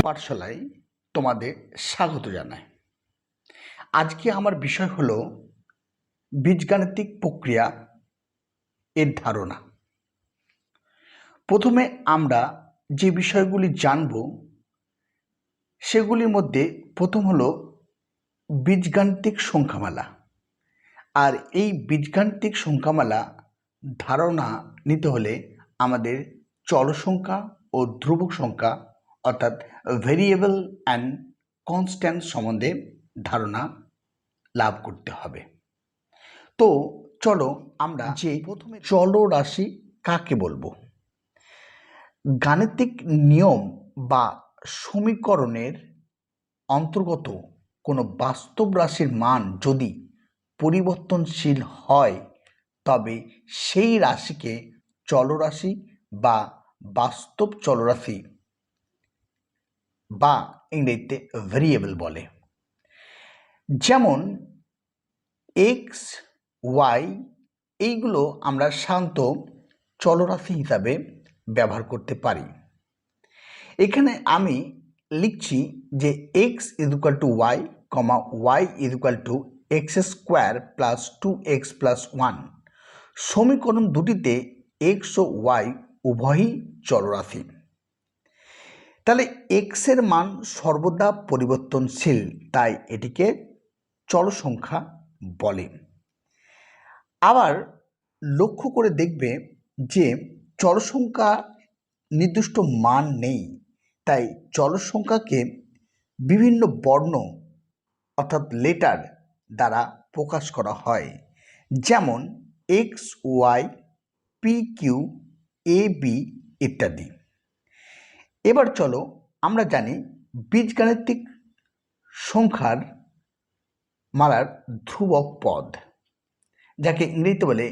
পাঠশালায় তোমাদের স্বাগত জানাই। আজকে আমার বিষয় হলো বীজগাণিতিক প্রক্রিয়া এর ধারণা। প্রথমে আমরা যে বিষয়গুলি জানব সেগুলির মধ্যে প্রথম হলো বীজগাণিতিক সংখ্যামালা। আর এই বীজগাণিতিক সংখ্যামালা ধারণা নিতে হলে আমাদের চল সংখ্যা ও ধ্রুবক সংখ্যা অর্থাৎ ভেরিয়েবল অ্যান্ড কনস্ট্যান্ট সম্বন্ধে ধারণা লাভ করতে হবে। তো চলো আমরা যে প্রথমে চলরাশি কাকে বলবো। গাণিতিক নিয়ম বা সমীকরণের অন্তর্গত কোনো বাস্তব রাশির মান যদি পরিবর্তনশীল হয় তবে সেই রাশিকে চলরাশি বা বাস্তব চলরাশি বা ইংরেজিতে ভেরিয়েবল বলে। যেমন এক্স, ওয়াই এইগুলো আমরা সাধারণত চলরাশি হিসাবে ব্যবহার করতে পারি। এখানে আমি লিখছি যে x is equal to y, y is equal to x square plus 2x plus 1। সমীকরণ দুটিতে এক্স ও ওয়াই উভয়ই চলরাশি। তাহলে এক্সের মান সর্বদা পরিবর্তনশীল, তাই এটিকে চল সংখ্যা বলে। আবার লক্ষ্য করে দেখবে যে চল সংখ্যা নির্দিষ্ট মান নেই, তাই চল সংখ্যাকে বিভিন্ন বর্ণ অর্থাৎ লেটার দ্বারা প্রকাশ করা হয়, যেমন এক্স, ওয়াই, পি, কিউ, এ, বি ইত্যাদি। এবার চলো আমরা জানি বীজগাণিতিক সংখ্যার মালার ধ্রুবক পদ, যাকে ইংরেজিতে বলে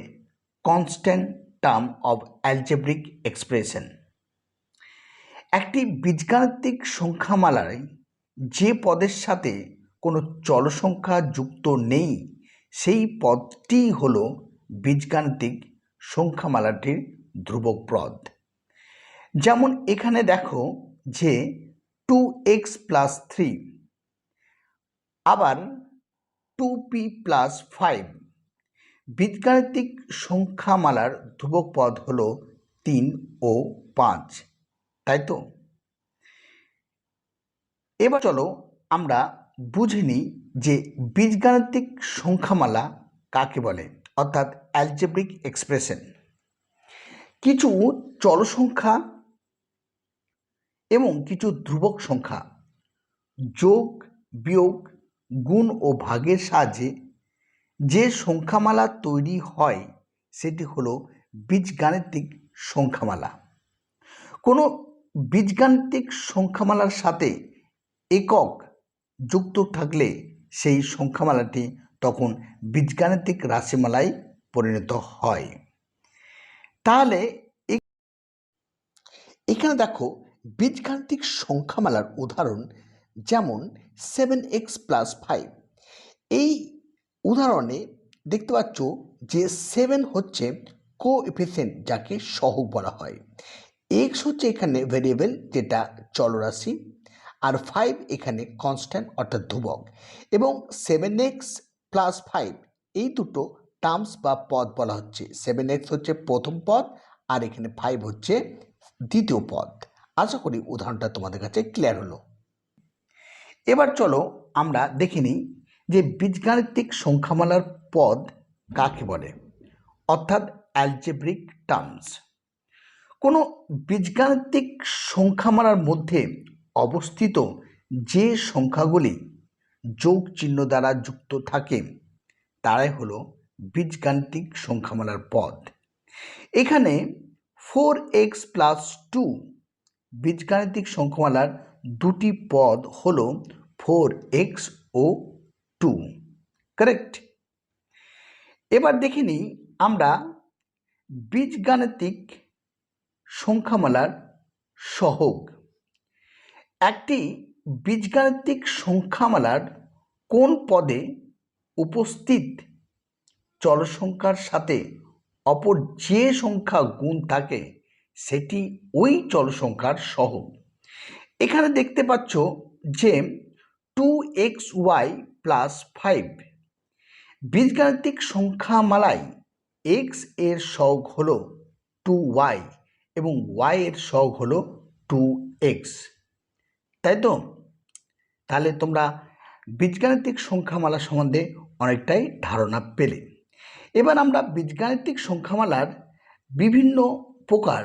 constant term of algebraic expression. একটি বীজগাণিতিক সংখ্যামালায় যে পদের সাথে কোনো চল সংখ্যা যুক্ত নেই সেই পদটি হলো বীজগাণিতিক সংখ্যামালাটির ধ্রুবক পদ। যেমন এখানে দেখো যে 2x প্লাস 3, আবার 2p প্লাস 5। বীজগাণিতিক সংখ্যামালার ধ্রুবক পদ হলো 3 ও 5, তাই তো? এবার চলো আমরা বুঝে নিই যে বীজগাণিতিক সংখ্যামালা কাকে বলে, অর্থাৎ অ্যালজেব্রিক এক্সপ্রেশন। কিছু চল সংখ্যা এবং কিছু ধ্রুবক সংখ্যা যোগ, বিয়োগ, গুণ ও ভাগের সাহায্যে যে সংখ্যামালা তৈরি হয় সেটি হলো বীজগাণিতিক সংখ্যামালা। কোনো বীজগাণিতিক সংখ্যামালার সাথে একক যুক্ত থাকলে সেই সংখ্যামালাটি তখন বীজগাণিতিক রাশিমালায় পরিণত হয়। তাহলে এখানে দেখো বীজগাণিতিক সংখ্যামালার উদাহরণ, যেমন 7x প্লাস 5। এই উদাহরণে দেখতে পাচ্ছ যে 7 হচ্ছে কোএফিসিয়েন্ট, যাকে সহগ বলা হয়। এক্স হচ্ছে এখানে ভেরিয়েবল, যেটা চলরাশি, আর 5 এখানে কনস্ট্যান্ট অর্থাৎ ধ্রুবক। এবং 7x প্লাস 5 এই দুটো টার্মস বা পদ বলা হচ্ছে। 7x হচ্ছে প্রথম পদ আর এখানে 5 হচ্ছে দ্বিতীয় পদ। আশা করি উদাহরণটা তোমাদের কাছে ক্লিয়ার হলো। এবার চলো আমরা দেখে নিই যে বীজগাণিতিক সংখ্যামালার পদ কাকে বলে, অর্থাৎ অ্যালজেব্রিক টার্মস। কোনো বীজগাণিতিক সংখ্যামালার মধ্যে অবস্থিত যে সংখ্যাগুলি যোগ চিহ্ন দ্বারা যুক্ত থাকে তারাই হলো বীজগাণিতিক সংখ্যামালার পদ। এখানে 4x প্লাস 2 বীজগাণিতিক সংখ্যামালার দুটি পদ হলো 4x ও 2, কারেক্ট। এবার দেখে নিই আমরা বীজগাণিতিক সংখ্যামালার সহগ। একটি বীজগাণিতিক সংখ্যামালার কোন পদে উপস্থিত চল সংখ্যার সাথে অপর যে সংখ্যা গুণ থাকে সেটি ওই চল সংখ্যার সহগ। এখানে দেখতে পাচ্ছ যে 2xy প্লাস 5 বীজগাণিতিক সংখ্যামালায় x এর সহগ হলো 2y এবং y এর সহগ হলো 2x, তাই তো? তাহলে তোমরা বীজগাণিতিক সংখ্যামালা সম্বন্ধে অনেকটাই ধারণা পেলে। এবার আমরা বীজগাণিতিক সংখ্যামালার বিভিন্ন প্রকার,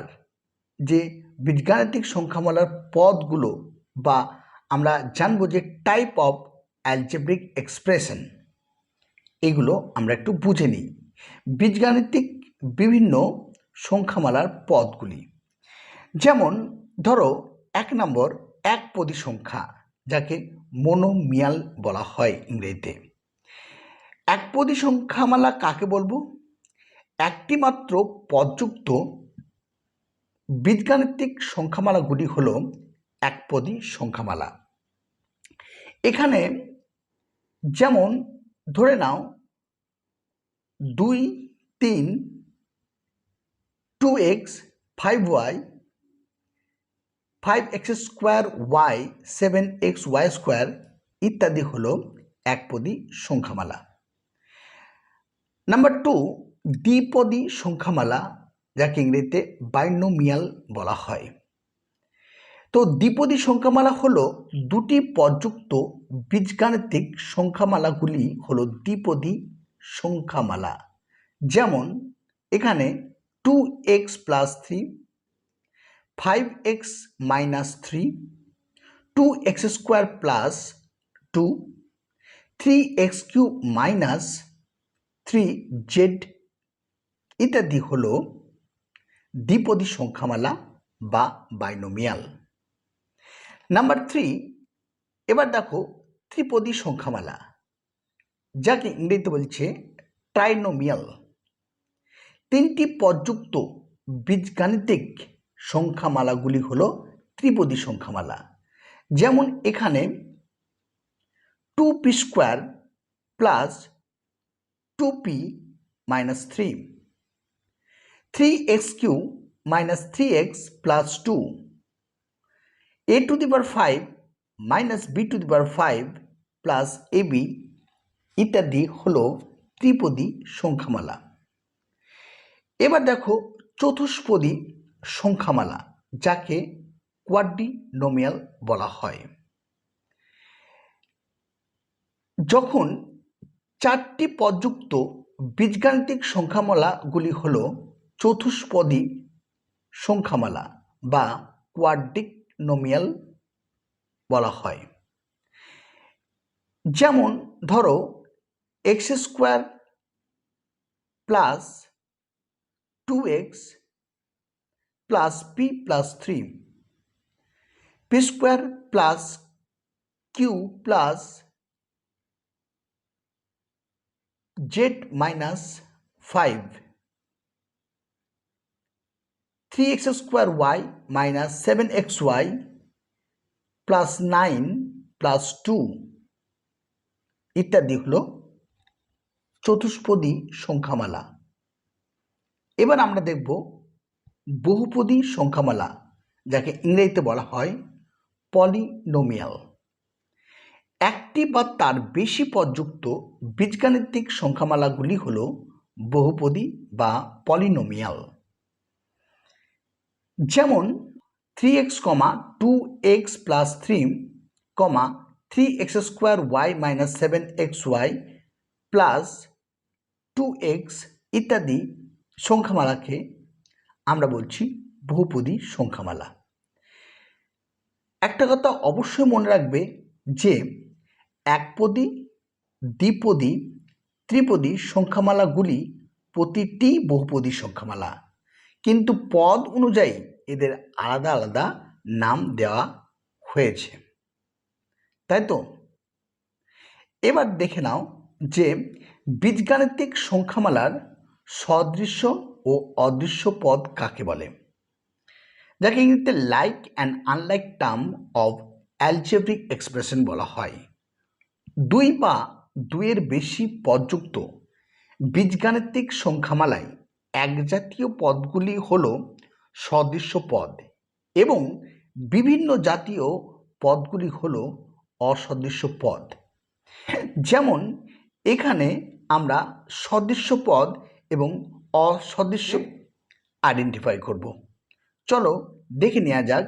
যে বীজগাণিতিক সংখ্যামালার পদগুলো, বা আমরা জানবো যে টাইপ অফ অ্যালজেব্রিক এক্সপ্রেশন, এগুলো আমরা একটু বুঝে নিই। বীজগাণিতিক বিভিন্ন সংখ্যামালার পদগুলি, যেমন ধরো 1 নম্বর একপদী সংখ্যা, যাকে মনোমিয়াল বলা হয় ইংরেজিতে। একপদী সংখ্যামালা কাকে বলবো? একটি মাত্র পদযুক্ত বীজগাণিতিক সংখ্যামালাগুলি হলো একপদী সংখ্যামালা। এখানে যেমন ধরে নাও 2, 3, 2x, 5y, 5x square y, 7x y square ইত্যাদি হলো একপদী সংখ্যামালা। নাম্বার 2, দ্বিপদী সংখ্যামালা, যাকে ইংরেজিতে বাইনোমিয়াল বলা হয়। তো দ্বিপদী সংখ্যামালা হলো দুটি পদযুক্ত বীজগাণিতিক সংখ্যামালাগুলি হলো দ্বিপদী সংখ্যামালা। যেমন এখানে 2x plus 3, 5x minus 3, 2x square plus 2, 3x cube minus 3z ইত্যাদি হলো দ্বিপদী সংখ্যামালা বা বাইনোমিয়াল। নাম্বার 3, এবার দেখো ত্রিপদী সংখ্যামালা, যাকে ইংরেজিতে বলছে ট্রাইনোমিয়াল। তিনটি পদযুক্ত বীজগাণিতিক সংখ্যামালাগুলি হলো ত্রিপদী সংখ্যামালা। যেমন এখানে 2p square plus 2p minus 3, 3x cube minus 3x plus 2, a to the power 5 minus b to the power 5 plus ab ইত্যাদি হলো ত্রিপদী সংখ্যামালা। এবার দেখো চতুষ্পদী সংখ্যামালা, যাকে কোয়াড্রিনোমিয়াল বলা হয়। যখন 4টি পদযুক্ত বীজগাণিতিক সংখ্যামালাগুলি হলো চতুষ্পদী সংখ্যামালা বা কোয়াড্রিনোমিয়াল বলা হয়। যেমন ধরো x square plus 2x plus p plus 3, p square plus q plus z minus 5, 3x square y minus 7xy plus 9 plus 2 ইত্যাদি হলো চতুষ্পদী সংখ্যামালা। এবার আমরা দেখব বহুপদী সংখ্যামালা, যাকে ইংরেজিতে বলা হয় পলিনোমিয়াল। একটি বা তার বেশি পদযুক্ত বীজগাণিতিক সংখ্যামালাগুলি হল বহুপদী বা পলিনোমিয়াল। যেমন 3x, 2x plus 3, 3x square y minus 7xy plus 2x ইত্যাদি সংখ্যামালাকে আমরা বলছি বহুপদী সংখ্যামালা। একটা কথা অবশ্যই মনে রাখবে যে একপদী, দ্বিপদী, ত্রিপদী সংখ্যামালাগুলি প্রতিটি বহুপদী সংখ্যামালা, কিন্তু পদ অনুযায়ী এদের আলাদা আলাদা নাম দেওয়া হয়েছে, তাই তো? এবার দেখে নাও যে বীজগাণিতিক সংখ্যামালার সদৃশ্য ও অদৃশ্য পদ কাকে বলে, যাকে ইংরেজিতে like and unlike term of algebraic expression বলা হয়। দুই বা দুইয়ের বেশি পদযুক্ত বীজগাণিতিক সংখ্যামালায় একজাতীয় পদগুলি হল সদৃশ্য পদ এবং বিভিন্ন জাতীয় পদগুলি হলো অসদৃশ্য পদ। যেমন এখানে আমরা সদৃশ্য পদ এবং অসদৃশ্য আইডেন্টিফাই করব। চলো দেখে নেওয়া যাক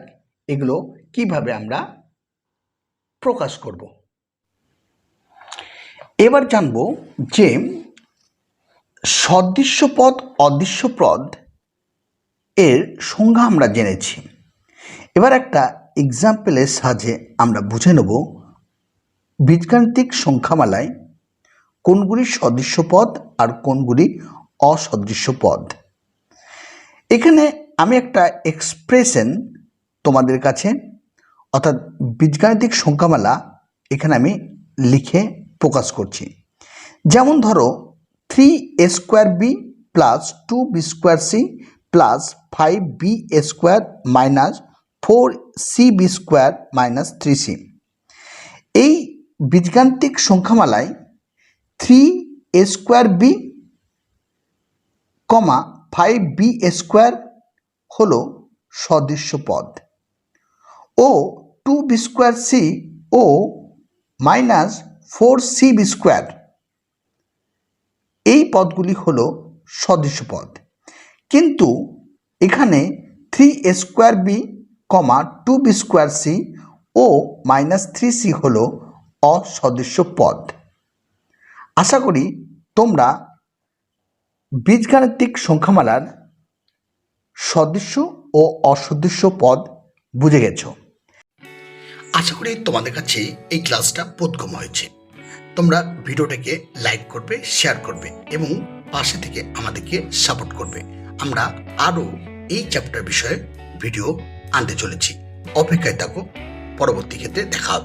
এগুলো কিভাবে আমরা প্রকাশ করব। এবার জানব যে সদৃশ্য পদ অদৃশ্য পদ এর সংজ্ঞা আমরা জেনেছি। এবার একটা এক্সাম্পলের সাহায্যে আমরা বুঝে নেব বীজগাণিতিক সংখ্যামালায় কোনগুলি সদৃশ্য পদ আর কোনগুলি অসদৃশ্য পদ। এখানে আমি একটা এক্সপ্রেশন তোমাদের কাছে অর্থাৎ বীজগাণিতিক সংখ্যামালা এখানে আমি লিখে প্রকাশ করছি। যেমন ধরো 3a² b plus 2b² c plus 5b² minus 4cb² minus 3c। এই বীজগাণিতিক সংখ্যামালায় 3a² b, 5b² হলো সদৃশ্য পদ ও 2b² c ও মাইনাস 4cb² এই পদগুলি হলো সদৃশ্য পদ। কিন্তু এখানে 3a² b, 2b² c ও মাইনাস 3c হলো অসদৃশ্য পদ। আশা করি তোমরা বীজগাণিতিক সংখ্যামালার সদৃশ্য ও অসদৃশ্য পদ বুঝে গেছো। আশা করি তোমাদের কাছে এই ক্লাসটা বোধগম্য হয়েছে। তোমরা ভিডিওটাকে লাইক করবে, শেয়ার করবে এবং পাশে থেকে আমাদেরকে সাপোর্ট করবে। আমরা আরও এই চ্যাপ্টার বিষয়ে ভিডিও আনতে চলেছি। অপেক্ষায় থাকো, পরবর্তী ক্ষেত্রে দেখা হবে।